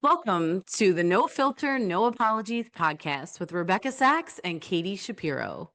Welcome to the No Filter, No Apologies podcast with Rebecca Sachs and Katie Shapiro.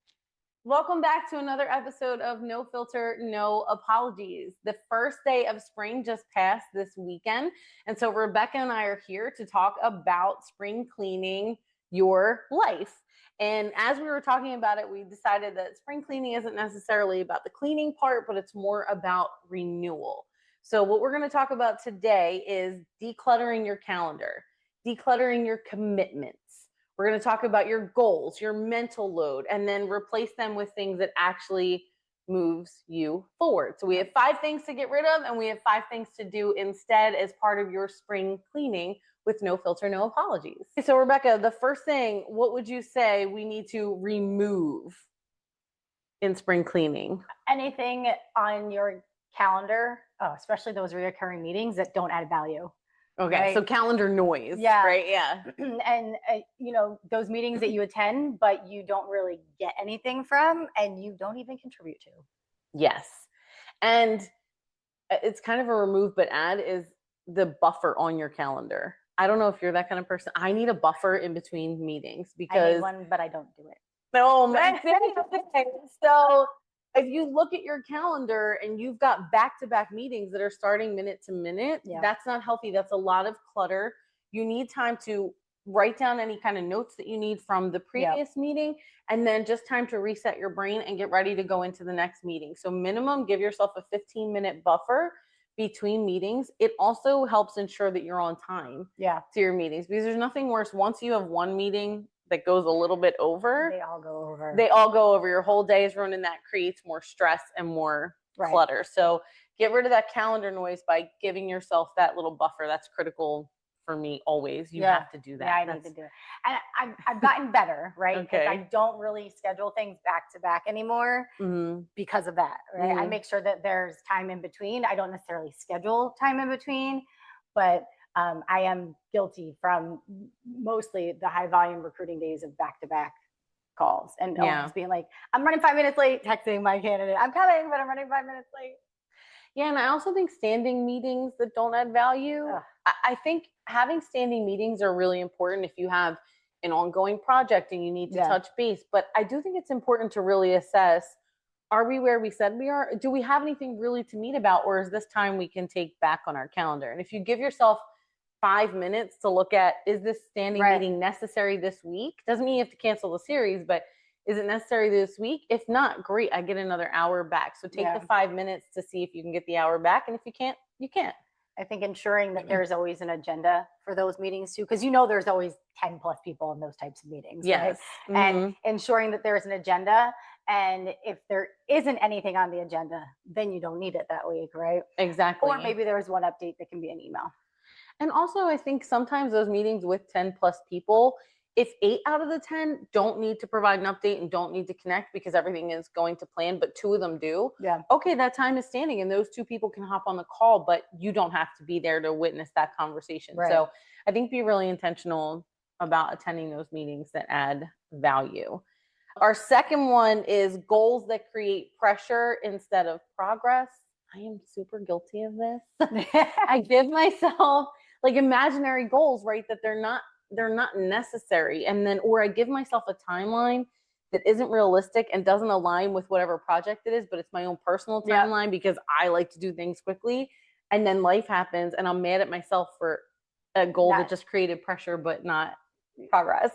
Welcome back to another episode of No Filter, No Apologies. The first day of spring just passed this weekend. And so Rebecca and I are here to talk about spring cleaning your life. And as we were talking about it, we decided that spring cleaning isn't necessarily about the cleaning part, but it's more about renewal. So what we're going to talk about today is decluttering your calendar, decluttering your commitments. We're going to talk about your goals, your mental load, and then replace them with things that actually moves you forward. So we have 5 things to get rid of, and we have 5 things to do instead as part of your spring cleaning with No Filter, No Apologies. So Rebecca, the first thing, what would you say we need to remove in spring cleaning? Anything on your calendar, especially those recurring meetings that don't add value. Okay, right? So calendar noise, yeah, right? Yeah. And, those meetings that you attend, but you don't really get anything from, and you don't even contribute to. Yes. And it's kind of a remove but add is the buffer on your calendar. I don't know if you're that kind of person. I need a buffer in between meetings because... I need one, but I don't do it. Oh, my So if you look at your calendar and you've got back-to-back meetings that are starting minute to minute, that's not healthy. That's a lot of clutter. You need time to write down any kind of notes that you need from the previous meeting, and then just time to reset your brain and get ready to go into the next meeting. So minimum, give yourself a 15-minute buffer between meetings. It also helps ensure that you're on time to your meetings, because there's nothing worse. Once you have one meeting that goes a little bit over, they all go over. Your whole day is ruined, and that creates more stress and more clutter. So get rid of that calendar noise by giving yourself that little buffer. That's critical for me always. You have to do that. Yeah, I need to do it. And I've gotten better, right? Because I don't really schedule things back to back anymore because of that, right? I make sure that there's time in between. I don't necessarily schedule time in between, but I am guilty from mostly the high volume recruiting days of back-to-back calls and always being like, I'm running 5 minutes late, texting my candidate, I'm coming, but I'm running 5 minutes late. Yeah, and I also think standing meetings that don't add value. I think having standing meetings are really important if you have an ongoing project and you need to touch base. But I do think it's important to really assess, are we where we said we are? Do we have anything really to meet about? Or is this time we can take back on our calendar? And if you give yourself 5 minutes to look at, is this standing meeting necessary this week? Doesn't mean you have to cancel the series, but is it necessary this week? If not, great, I get another hour back. So take the 5 minutes to see if you can get the hour back. And if you can't, you can't. I think ensuring that there's always an agenda for those meetings too, because there's always 10 plus people in those types of meetings. Yes. Right? And ensuring that there's an agenda. And if there isn't anything on the agenda, then you don't need it that week, right? Exactly. Or maybe there's one update that can be an email. And also, I think sometimes those meetings with 10 plus people, if 8 out of the 10 don't need to provide an update and don't need to connect because everything is going to plan, but 2 of them do, okay, that time is standing and those 2 people can hop on the call, but you don't have to be there to witness that conversation. So I think be really intentional about attending those meetings that add value. Our second one is goals that create pressure instead of progress. I am super guilty of this. I give myself like imaginary goals, right? That they're not necessary. And then, or I give myself a timeline that isn't realistic and doesn't align with whatever project it is, but it's my own personal timeline because I like to do things quickly. And then life happens and I'm mad at myself for a goal that just created pressure, but not progress.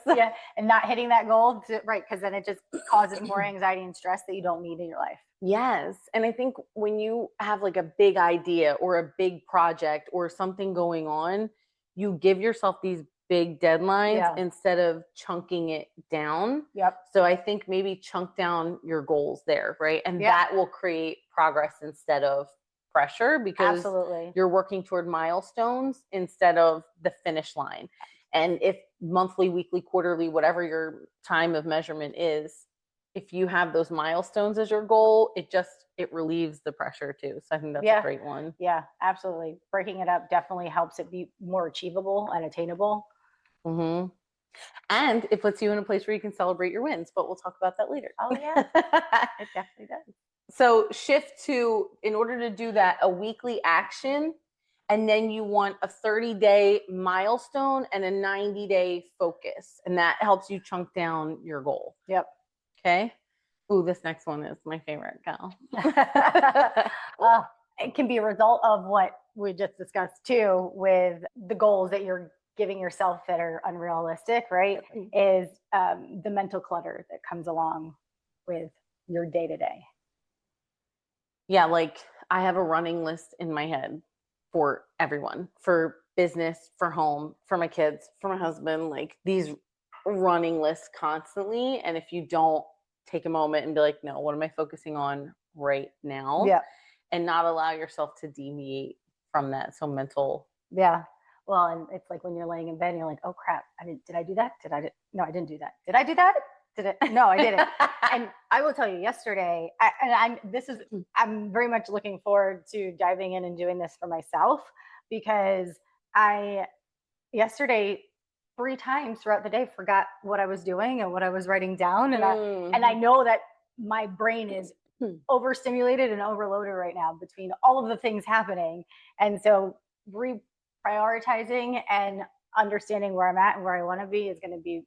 And not hitting that goal, because then it just causes more anxiety and stress that you don't need in your life. Yes. And I think when you have like a big idea or a big project or something going on, you give yourself these big deadlines instead of chunking it down. So I think maybe chunk down your goals there, right? And that will create progress instead of pressure, because you're working toward milestones instead of the finish line. And if monthly, weekly, quarterly, whatever your time of measurement is, if you have those milestones as your goal, it relieves the pressure too. So I think that's a great one. Yeah, absolutely. Breaking it up definitely helps it be more achievable and attainable. And it puts you in a place where you can celebrate your wins, but we'll talk about that later. Oh yeah, it definitely does. So shift to, in order to do that, a weekly action And then you want a 30-day milestone and a 90-day focus. And that helps you chunk down your goal. Yep. Okay. Ooh, this next one is my favorite, Cal. It can be a result of what we just discussed too, with the goals that you're giving yourself that are unrealistic, right? Is the mental clutter that comes along with your day to day. Yeah, like I have a running list in my head for everyone, for business, for home, for my kids, for my husband, like these running lists constantly. And if you don't take a moment and be like, no, what am I focusing on right now? Yeah. And not allow yourself to deviate from that. So mental. Yeah. Well, and it's like when you're laying in bed and you're like, oh crap, did I do that? No, I didn't do that. Did I do that? No, I didn't. And I will tell you yesterday, I'm very much looking forward to diving in and doing this for myself, because yesterday 3 times throughout the day forgot what I was doing and what I was writing down. And I know that my brain is overstimulated and overloaded right now between all of the things happening. And so reprioritizing and understanding where I'm at and where I want to be is going to be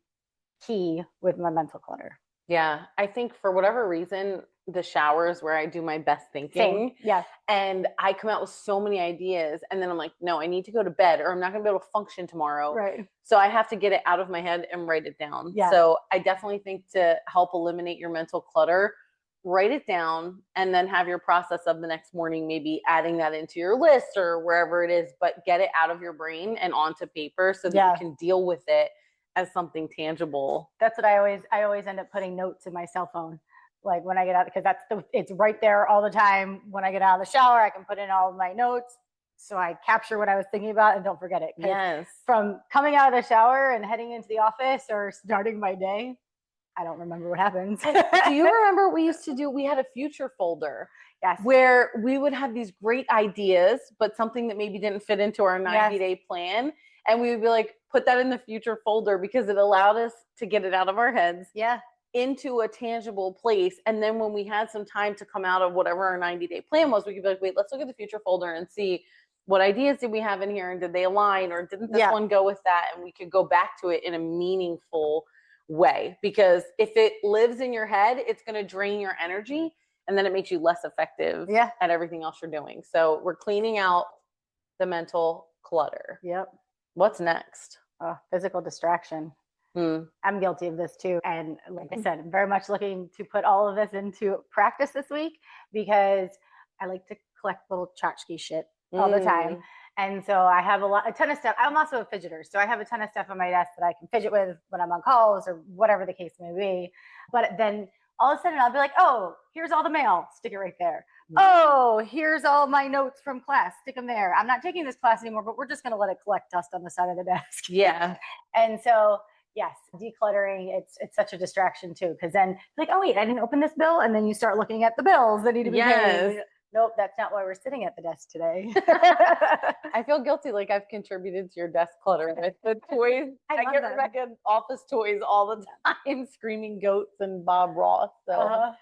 key with my mental clutter. Yeah, I think for whatever reason, the shower is where I do my best thinking. Same. Yeah. And I come out with so many ideas, and then I'm like, no, I need to go to bed or I'm not going to be able to function tomorrow. Right. So I have to get it out of my head and write it down. Yeah. So I definitely think to help eliminate your mental clutter, write it down and then have your process of the next morning, maybe adding that into your list or wherever it is, but get it out of your brain and onto paper so that you can deal with it as something tangible. That's what I always end up putting notes in my cell phone. Like when I get out, because it's right there all the time. When I get out of the shower, I can put in all of my notes. So I capture what I was thinking about and don't forget it. Yes. From coming out of the shower and heading into the office or starting my day, I don't remember what happens. Do you remember we had a future folder? Yes. Where we would have these great ideas, but something that maybe didn't fit into our 90-day plan. And we would be like, put that in the future folder because it allowed us to get it out of our heads. Yeah. Into a tangible place. And then when we had some time to come out of whatever our 90-day plan was, we could be like, wait, let's look at the future folder and see what ideas did we have in here and did they align or didn't this one go with that? And we could go back to it in a meaningful way, because if it lives in your head, it's going to drain your energy and then it makes you less effective at everything else you're doing. So we're cleaning out the mental clutter. Yep. What's next? Physical distraction. I'm guilty of this too. And like I said, I'm very much looking to put all of this into practice this week, because I like to collect little tchotchke shit all the time. And so I have a ton of stuff. I'm also a fidgeter. So I have a ton of stuff on my desk that I can fidget with when I'm on calls or whatever the case may be. But then all of a sudden I'll be like, oh, here's all the mail. Stick it right there. Oh, here's all my notes from class. Stick them there. I'm not taking this class anymore, but we're just going to let it collect dust on the side of the desk. Yeah. And so, yes, decluttering, it's such a distraction too. Because then like, oh, wait, I didn't open this bill. And then you start looking at the bills that need to be paid. Nope, that's not why we're sitting at the desk today. I feel guilty, like I've contributed to your desk clutter with the toys. I get Rebecca office toys all the time, screaming goats and Bob Ross. So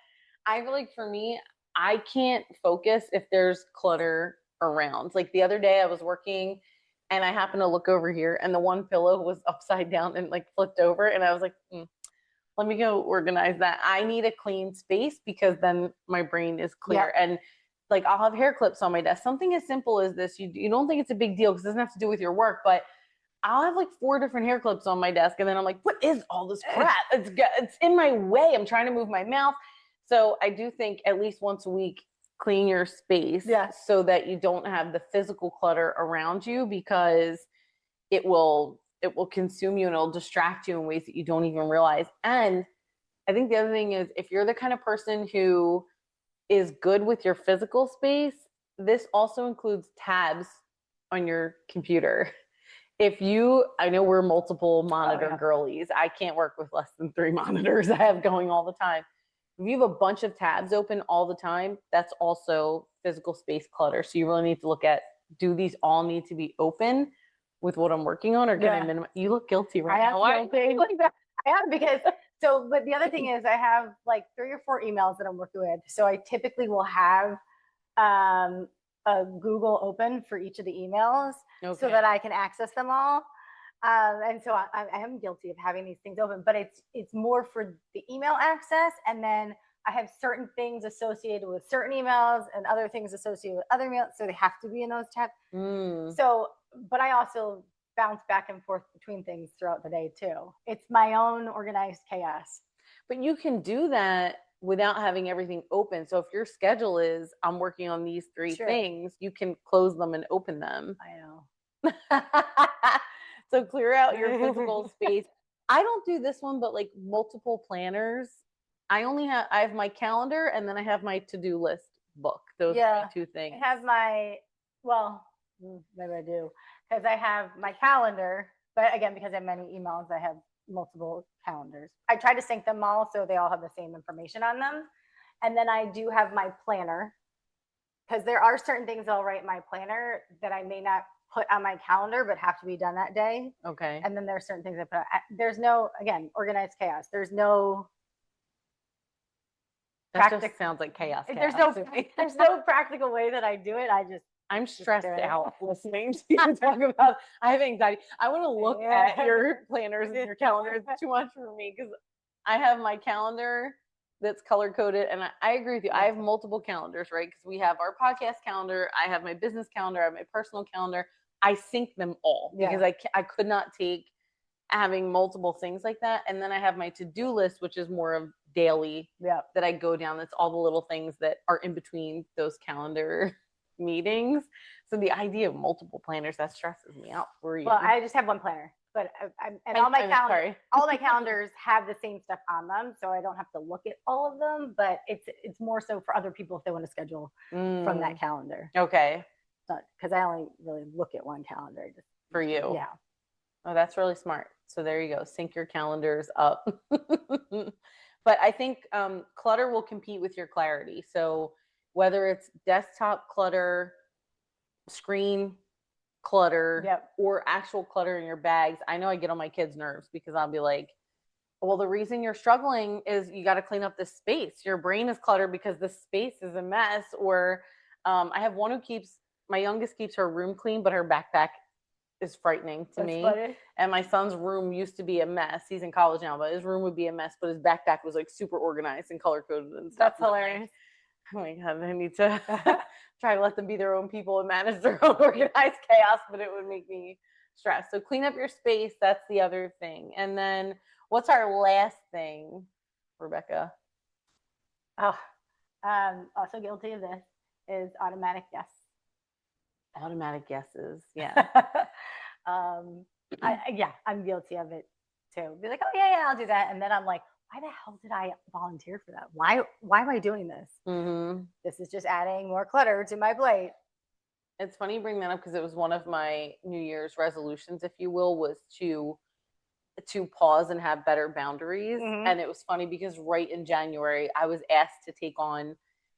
I feel like for me, I can't focus if there's clutter around. Like the other day I was working and I happened to look over here and the one pillow was upside down and like flipped over. And I was like, let me go organize that. I need a clean space because then my brain is clear. And like I'll have hair clips on my desk. Something as simple as this, you don't think it's a big deal because it doesn't have to do with your work, but I'll have like 4 different hair clips on my desk. And then I'm like, what is all this crap? It's in my way. I'm trying to move my mouth. So I do think at least once a week, clean your space so that you don't have the physical clutter around you, because it will consume you and it'll distract you in ways that you don't even realize. And I think the other thing is, if you're the kind of person who is good with your physical space, this also includes tabs on your computer. I know we're multiple monitor girlies. I can't work with less than 3 monitors I have going all the time. If you have a bunch of tabs open all the time, that's also physical space clutter. So you really need to look at, do these all need to be open with what I'm working on, or can I minimize? You look guilty right now. I am because but the other thing is I have like 3 or 4 emails that I'm working with. So I typically will have a Google open for each of the emails so that I can access them all. And so I am guilty of having these things open, but it's more for the email access. And then I have certain things associated with certain emails and other things associated with other emails. So they have to be in those tabs. So, but I also bounce back and forth between things throughout the day too. It's my own organized chaos. But you can do that without having everything open. So if your schedule is, I'm working on these three things, you can close them and open them. I know. So clear out your physical space. I don't do this one, but like multiple planners. I have my calendar and then I have my to-do list book. Those are 2 things. I have maybe I do, because I have my calendar, but again, because I have many emails, I have multiple calendars. I try to sync them all so they all have the same information on them. And then I do have my planner, because there are certain things I'll write in my planner that I may not put on my calendar but have to be done that day. Okay. And then there are certain things I put on. There's no, again, organized chaos. There's no just sounds like chaos. There's no practical way that I do it. I'm stressed out listening to you talk about. I have anxiety. I want to look at your planners and your calendars. It's too much for me because I have my calendar that's color coded, and I agree with you. I have multiple calendars, right? Because we have our podcast calendar. I have my business calendar. I have my personal calendar. I sync them all because I could not take having multiple things like that. And then I have my to-do list, which is more of daily that I go down. That's all the little things that are in between those calendar meetings. So the idea of multiple planners, that stresses me out for you. Well, I just have one planner, but all my calendars have the same stuff on them, so I don't have to look at all of them. But it's more so for other people if they want to schedule from that calendar. Okay. Because I only really look at one calendar. For you. Yeah. Oh, that's really smart. So there you go. Sync your calendars up. But I think clutter will compete with your clarity. So whether it's desktop clutter, screen clutter, or actual clutter in your bags, I know I get on my kids' nerves because I'll be like, well, the reason you're struggling is you got to clean up this space. Your brain is cluttered because the space is a mess. Or I have one my youngest keeps her room clean, but her backpack is frightening to me. Funny. And my son's room used to be a mess. He's in college now, but his room would be a mess, but his backpack was like super organized and color coded and stuff. That's hilarious. Oh my God, I need to try to let them be their own people and manage their own organized chaos, but it would make me stressed. So clean up your space. That's the other thing. And then what's our last thing, Rebecca? Also guilty of this is automatic guesses. Automatic guesses. Yeah. I'm guilty of it too. Be like, oh yeah, I'll do that. And then I'm like, why the hell did I volunteer for that? Why am I doing this? This is just adding more clutter to my plate. It's funny you bring that up because it was one of my New Year's resolutions, if you will, was to pause and have better boundaries. And it was funny because right in January, I was asked to take on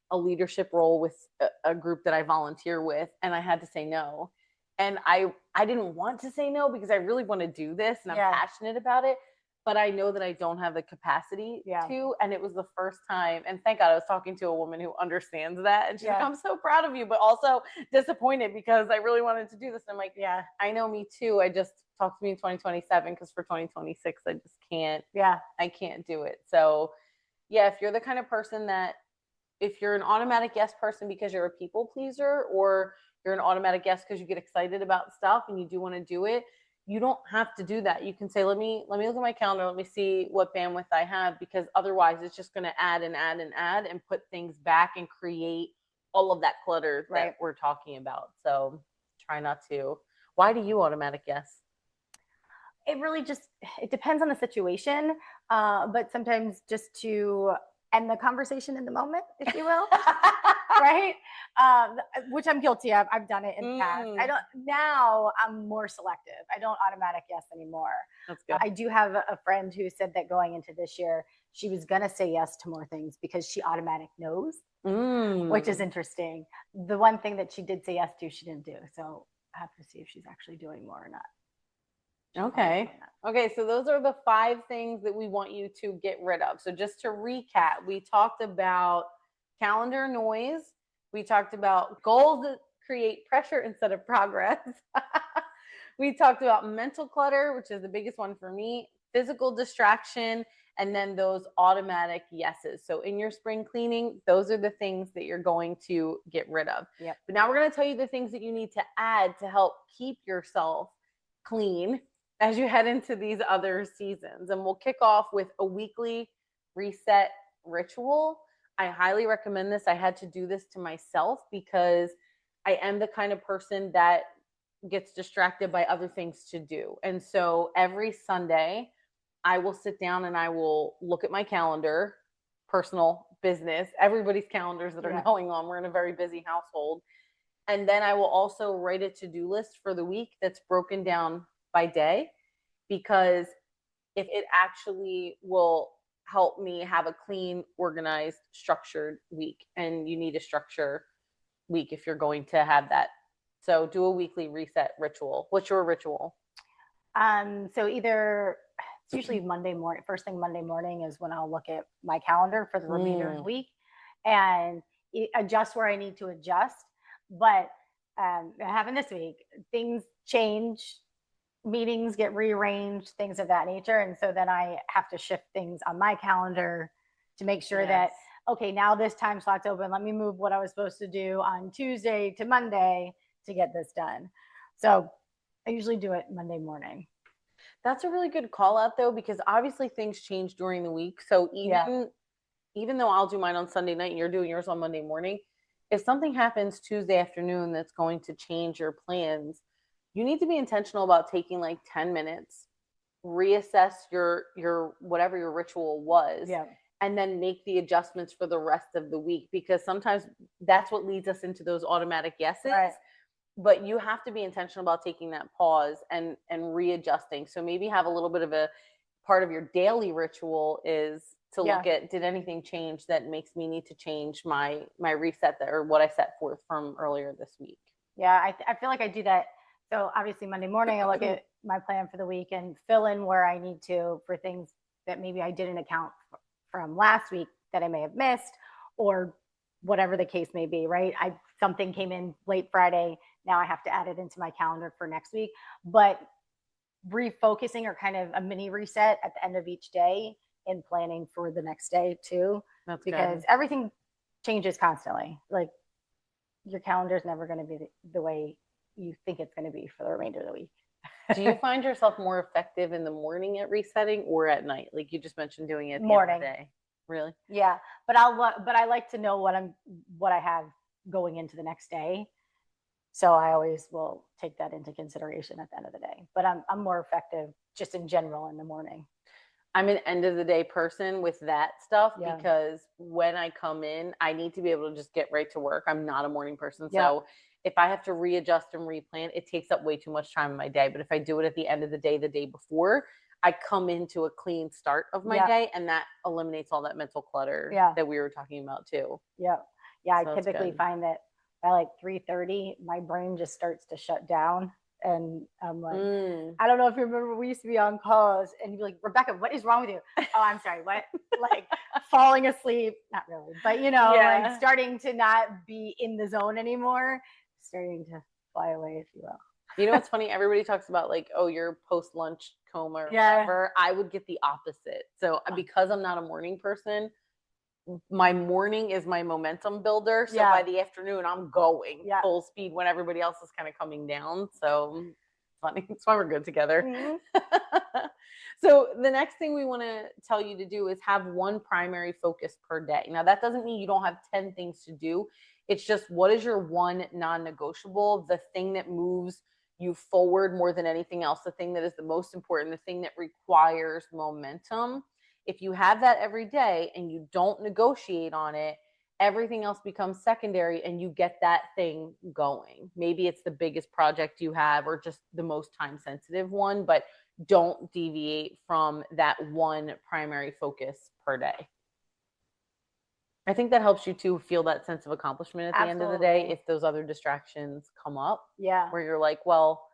a leadership role with a group that I volunteer with, and I had to say no. And I didn't want to say no because I really want to do this and I'm passionate about it, but I know that I don't have the capacity to. And it was the first time, and thank God I was talking to a woman who understands that. And she's like, I'm so proud of you, but also disappointed because I really wanted to do this. And I'm like, I know, me too. I just talk to me in 2027 because for 2026, I just can't. I can't do it. So if you're the kind of person that, if you're an automatic yes person because you're a people pleaser, or you're an automatic yes because you get excited about stuff and you do want to do it, you don't have to do that. You can say, let me look at my calendar. Let me see what bandwidth I have, because otherwise it's just going to add and add and add and put things back and create all of that clutter that we're talking about. So try not to. Why do you automatic yes? It really it depends on the situation. But sometimes just to end the conversation in the moment, if you will, right? Which I'm guilty of. I've done it in the past. Now I'm more selective. I don't automatic yes anymore. That's good. I do have a friend who said that going into this year, she was going to say yes to more things because she automatic knows, which is interesting. The one thing that she did say yes to, she didn't do. So I have to see if she's actually doing more or not. Okay. So those are the 5 things that we want you to get rid of. So just to recap, we talked about calendar noise. We talked about goals that create pressure instead of progress. We talked about mental clutter, which is the biggest one for me, physical distraction, and then those automatic yeses. So in your spring cleaning, those are the things that you're going to get rid of. Yep. But now we're going to tell you the things that you need to add to help keep yourself clean as you head into these other seasons. And we'll kick off with a weekly reset ritual. I highly recommend this. I had to do this to myself because I am the kind of person that gets distracted by other things to do. And so every Sunday, I will sit down and I will look at my calendar, personal, business, everybody's calendars that are going on. We're in a very busy household. And then I will also write a to-do list for the week that's broken down by day, because if it actually will help me have a clean, organized, structured week. And you need a structure week if you're going to have that. So do a weekly reset ritual. What's your ritual? So either it's usually Monday morning. First thing Monday morning is when I'll look at my calendar for the remainder of the week and adjust where I need to adjust. But it happened this week. Things change, meetings get rearranged, things of that nature. And so then I have to shift things on my calendar to make sure that, okay, now this time slot's open. Let me move what I was supposed to do on Tuesday to Monday to get this done. So I usually do it Monday morning. That's a really good call out though, because obviously things change during the week. So even though I'll do mine on Sunday night and you're doing yours on Monday morning, if something happens Tuesday afternoon that's going to change your plans, you need to be intentional about taking like 10 minutes, reassess your whatever your ritual was, and then make the adjustments for the rest of the week, because sometimes that's what leads us into those automatic yeses. Right. But you have to be intentional about taking that pause and readjusting. So maybe have a little bit of a part of your daily ritual is to look at, did anything change that makes me need to change my reset or what I set forth from earlier this week? Yeah, I feel like I do that. So obviously Monday morning, I look at my plan for the week and fill in where I need to for things that maybe I didn't account from last week that I may have missed, or whatever the case may be, right? Something came in late Friday. Now I have to add it into my calendar for next week. But refocusing or kind of a mini reset at the end of each day and planning for the next day too. That's because good. Everything changes constantly. Like your calendar is never going to be the way you think it's going to be for the remainder of the week. Do you find yourself more effective in the morning at resetting or at night? Like you just mentioned doing it at the end of the day. Really? Yeah. But I like to know what I have going into the next day. So I always will take that into consideration at the end of the day. But I'm more effective just in general in the morning. I'm an end of the day person with that stuff because when I come in, I need to be able to just get right to work. I'm not a morning person. So if I have to readjust and replan, it takes up way too much time in my day. But if I do it at the end of the day before, I come into a clean start of my day, and that eliminates all that mental clutter that we were talking about too. Yeah. Yeah. So I typically find that by like 3:30, my brain just starts to shut down. And I'm like, I don't know if you remember, we used to be on calls and you'd be like, Rebecca, what is wrong with you? Oh, I'm sorry. What? Like falling asleep. Not really, but like starting to not be in the zone anymore, starting to fly away, if you will. You know what's funny? Everybody talks about like, oh, your post-lunch coma or whatever. I would get the opposite. So because I'm not a morning person, my morning is my momentum builder. So by the afternoon, I'm going full speed when everybody else is kind of coming down. So funny. That's why we're good together. Mm-hmm. So the next thing we want to tell you to do is have one primary focus per day. Now, that doesn't mean you don't have 10 things to do. It's just, what is your one non-negotiable, the thing that moves you forward more than anything else, the thing that is the most important, the thing that requires momentum. If you have that every day and you don't negotiate on it, everything else becomes secondary and you get that thing going. Maybe it's the biggest project you have or just the most time sensitive one, but don't deviate from that one primary focus per day. I think that helps you to feel that sense of accomplishment at the end of the day if those other distractions come up. Yeah. Where you're like, well,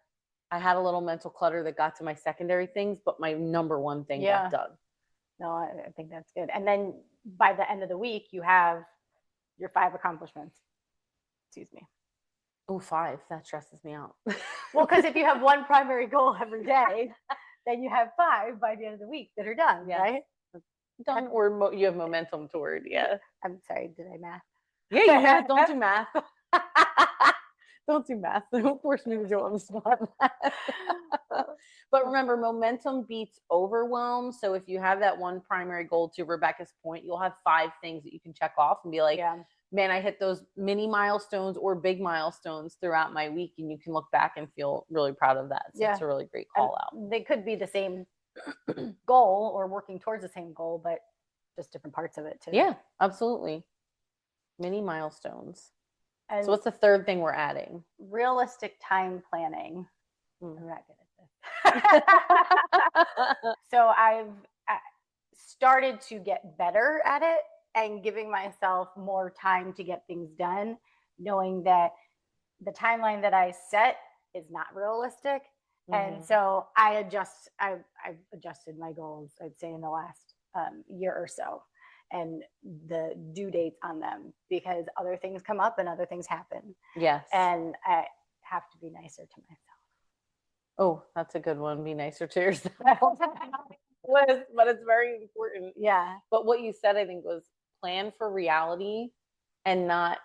I had a little mental clutter that got to my secondary things, but my number one thing got done. No, I think that's good. And then by the end of the week, you have your 5 accomplishments. Excuse me. Oh, 5. That stresses me out. Well, because if you have one primary goal every day, then you have 5 by the end of the week that are done, right? Done, or you have momentum toward, yeah. I'm sorry, did I math? Yeah, you math. Don't do math. Don't do math. Don't force me to do it on the spot. But remember, momentum beats overwhelm. So if you have that one primary goal, to Rebecca's point, you'll have 5 things that you can check off and be like, man, I hit those mini milestones or big milestones throughout my week. And you can look back and feel really proud of that. So it's a really great call out. They could be the same goal or working towards the same goal, but just different parts of it too. Yeah, absolutely. Mini milestones. And so what's the third thing we're adding? Realistic time planning. I'm not good at this. So I've started to get better at it and giving myself more time to get things done, knowing that the timeline that I set is not realistic. And so I've adjusted my goals, I'd say, in the last year or so, and the due dates on them, because other things come up and other things happen. Yes. And I have to be nicer to myself. Oh, that's a good one. Be nicer to yourself. But it's very important. Yeah. But what you said, I think, was plan for reality and not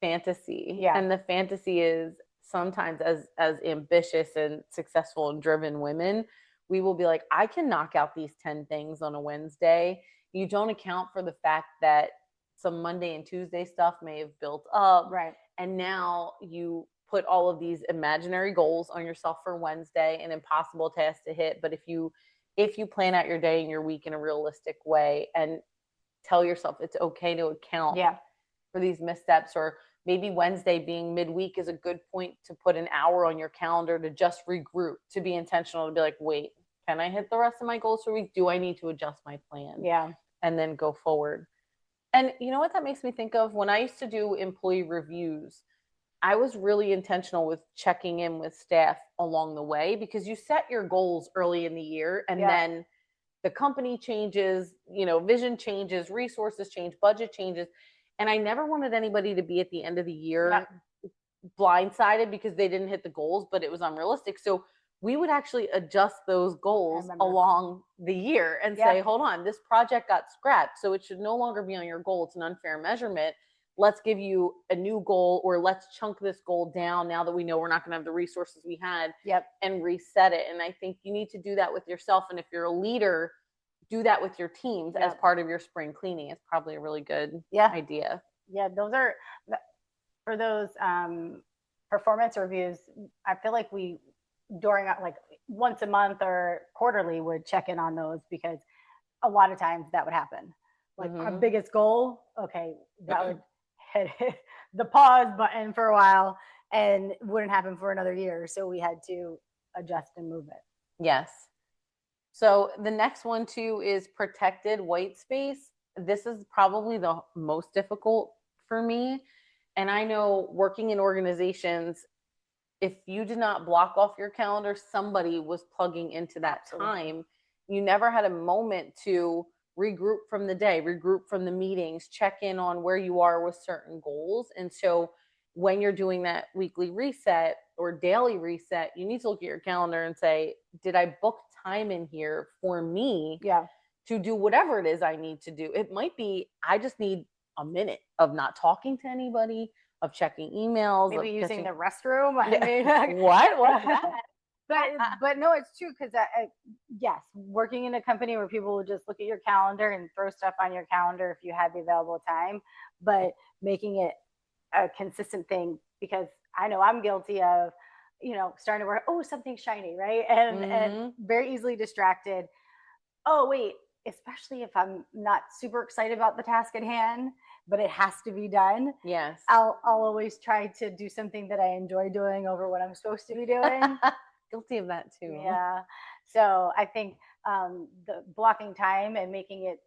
fantasy. Yeah. And the fantasy is sometimes, as ambitious and successful and driven women, we will be like, I can knock out these 10 things on a Wednesday. You don't account for the fact that some Monday and Tuesday stuff may have built up. Right. And now you put all of these imaginary goals on yourself for Wednesday, an impossible task to hit. But if you plan out your day and your week in a realistic way and tell yourself it's okay to account for these missteps, or maybe Wednesday being midweek is a good point to put an hour on your calendar to just regroup, to be intentional, to be like, wait, can I hit the rest of my goals for a week? Do I need to adjust my plan? Yeah. And then go forward. And you know what that makes me think of? When I used to do employee reviews, I was really intentional with checking in with staff along the way, because you set your goals early in the year and then the company changes, vision changes, resources change, budget changes. And I never wanted anybody to be at the end of the year blindsided because they didn't hit the goals, but it was unrealistic. So we would actually adjust those goals along the year and say, hold on, this project got scrapped, so it should no longer be on your goal. It's an unfair measurement. Let's give you a new goal, or let's chunk this goal down now that we know we're not going to have the resources we had, and reset it. And I think you need to do that with yourself. And if you're a leader, do that with your teams as part of your spring cleaning. It's probably a really good idea. Yeah, those are, for those performance reviews, I feel like we, during like once a month or quarterly, would check in on those, because a lot of times that would happen. Like our biggest goal, that would hit the pause button for a while and wouldn't happen for another year. So we had to adjust and move it. Yes. So the next one too is protected white space. This is probably the most difficult for me. And I know, working in organizations, if you did not block off your calendar, somebody was plugging into that time. You never had a moment to regroup from the day, regroup from the meetings, check in on where you are with certain goals. And so when you're doing that weekly reset or daily reset, you need to look at your calendar and say, did I book time in here for me to do whatever it is I need to do? It might be, I just need a minute of not talking to anybody, of checking emails, maybe using the restroom. I mean, what? But no, it's true, because yes, working in a company where people will just look at your calendar and throw stuff on your calendar if you had the available time, but making it a consistent thing, because I know I'm guilty of, starting to work, something shiny, right? And very easily distracted. Oh, wait, especially if I'm not super excited about the task at hand, but it has to be done. Yes. I'll always try to do something that I enjoy doing over what I'm supposed to be doing. Guilty of that too. Yeah. So I think the blocking time and making it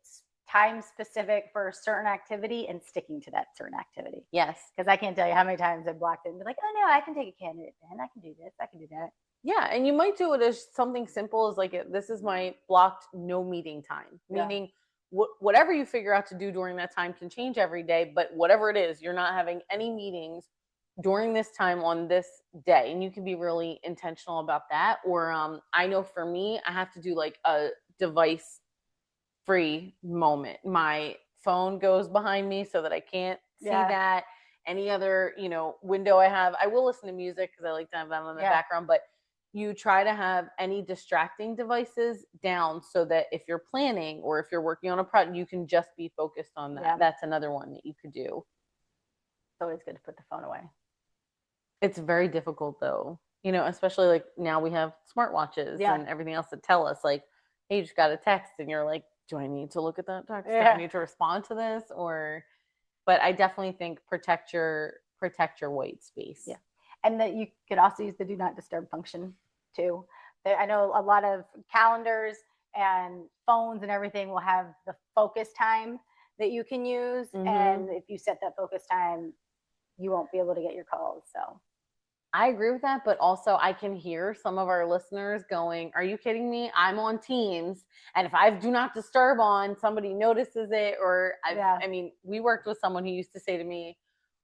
time specific for a certain activity and sticking to that certain activity. Yes. Because I can't tell you how many times I've blocked it and be like, oh no, I can take a candidate then. I can do this. I can do that. Yeah. And you might do it as something simple as like, this is my blocked no meeting time, meaning whatever you figure out to do during that time can change every day, but whatever it is, you're not having any meetings during this time on this day, and you can be really intentional about that. Or I know for me, I have to do like a device free moment. My phone goes behind me so that I can't see that. Any other, window I have, I will listen to music because I like to have that on the background, but you try to have any distracting devices down so that if you're planning or if you're working on a project, you can just be focused on that. That's another one that you could do. It's always good to put the phone away. It's very difficult though, especially like now we have smartwatches and everything else that tell us like, hey, you just got a text, and you're like, do I need to look at that text? Do I need to respond to this? But I definitely think protect your white space. Yeah. And that you could also use the do not disturb function too. I know a lot of calendars and phones and everything will have the focus time that you can use. Mm-hmm. And if you set that focus time, you won't be able to get your calls. So I agree with that, but also I can hear some of our listeners going, are you kidding me? I'm on Teams, and if I do not disturb on, somebody notices it. Or I mean, we worked with someone who used to say to me,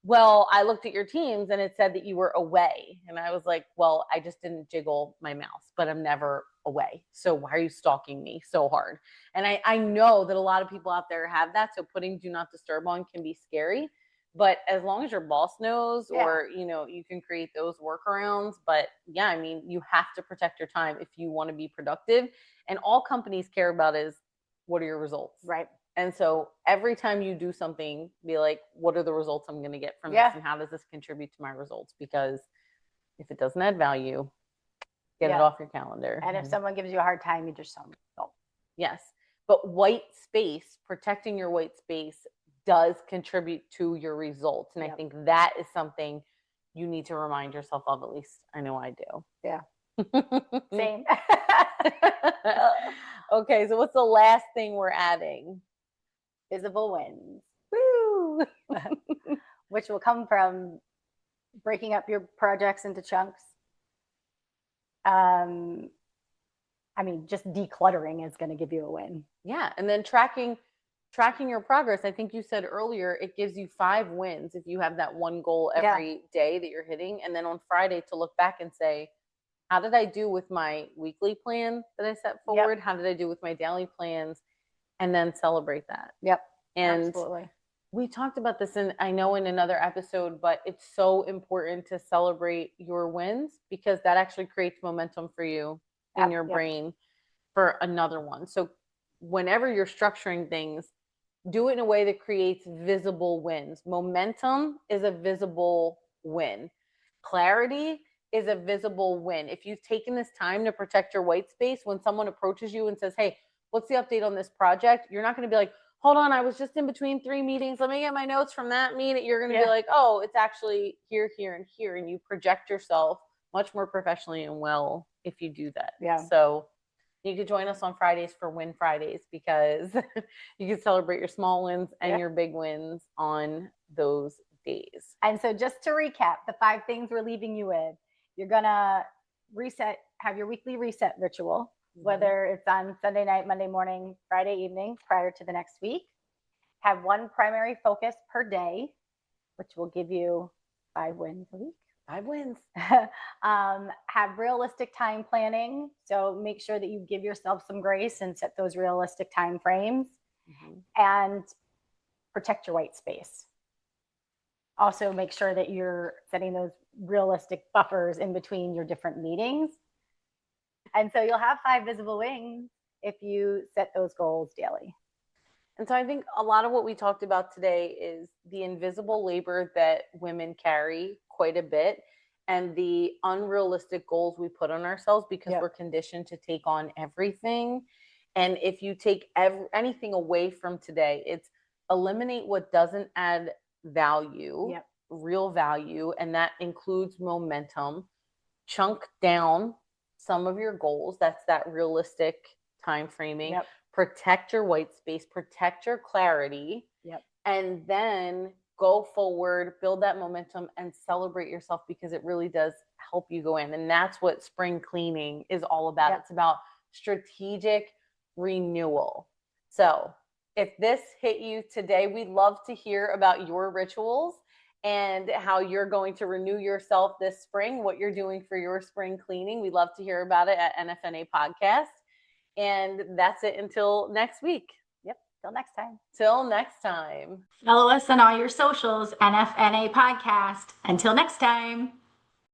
well, I looked at your Teams and it said that you were away. And I was like, well, I just didn't jiggle my mouse, but I'm never away. So why are you stalking me so hard? And I know that a lot of people out there have that. So putting do not disturb on can be scary. But as long as your boss knows, or, you can create those workarounds. But yeah, I mean, you have to protect your time if you want to be productive. And all companies care about is, what are your results? Right. And so every time you do something, be like, what are the results I'm going to get from this? And how does this contribute to my results? Because if it doesn't add value, get it off your calendar. And if someone gives you a hard time, you just tell them no. Yes. But white space, protecting your white space does contribute to your results. And I think that is something you need to remind yourself of. At least I know I do. Yeah. Same. Okay. So what's the last thing we're adding? Visible wins. Woo! Which will come from breaking up your projects into chunks. I mean, just decluttering is going to give you a win. Yeah. And then tracking your progress. I think you said earlier, it gives you 5 wins if you have that one goal every day that you're hitting. And then on Friday to look back and say, how did I do with my weekly plan that I set forward? How did I do with my daily plans? And then celebrate that. Yep. And absolutely. We talked about this in another episode, but it's so important to celebrate your wins, because that actually creates momentum for you in your brain for another one. So whenever you're structuring things, do it in a way that creates visible wins. Momentum is a visible win. Clarity is a visible win. If you've taken this time to protect your white space, when someone approaches you and says, hey, what's the update on this project? You're not going to be like, hold on, I was just in between 3 meetings. Let me get my notes from that meeting. You're going to be like, oh, it's actually here, here, and here. And you project yourself much more professionally and well if you do that. Yeah. So you could join us on Fridays for Win Fridays, because you can celebrate your small wins and your big wins on those days. And so just to recap, the 5 things we're leaving you with, you're going to have your weekly reset ritual, whether it's on Sunday night, Monday morning, Friday evening, prior to the next week. Have 1 primary focus per day, which will give you 5 wins a week. 5 wins. Have realistic time planning. So make sure that you give yourself some grace and set those realistic time frames. And protect your white space. Also make sure that you're setting those realistic buffers in between your different meetings. And so you'll have 5 visible wins if you set those goals daily. And so I think a lot of what we talked about today is the invisible labor that women carry quite a bit, and the unrealistic goals we put on ourselves because we're conditioned to take on everything. And if you take anything away from today, it's eliminate what doesn't add value, real value, and that includes momentum. Chunk down some of your goals. That's that realistic time framing. Protect your white space, protect your clarity, and then go forward, build that momentum, and celebrate yourself, because it really does help you go in. And that's what spring cleaning is all about. It's about strategic renewal. So if this hit you today, we'd love to hear about your rituals. and how you're going to renew yourself this spring, what you're doing for your spring cleaning. We'd love to hear about it at NFNA Podcast. And that's it until next week. Yep. Till next time. Till next time. Follow us on all your socials, NFNA Podcast. Until next time.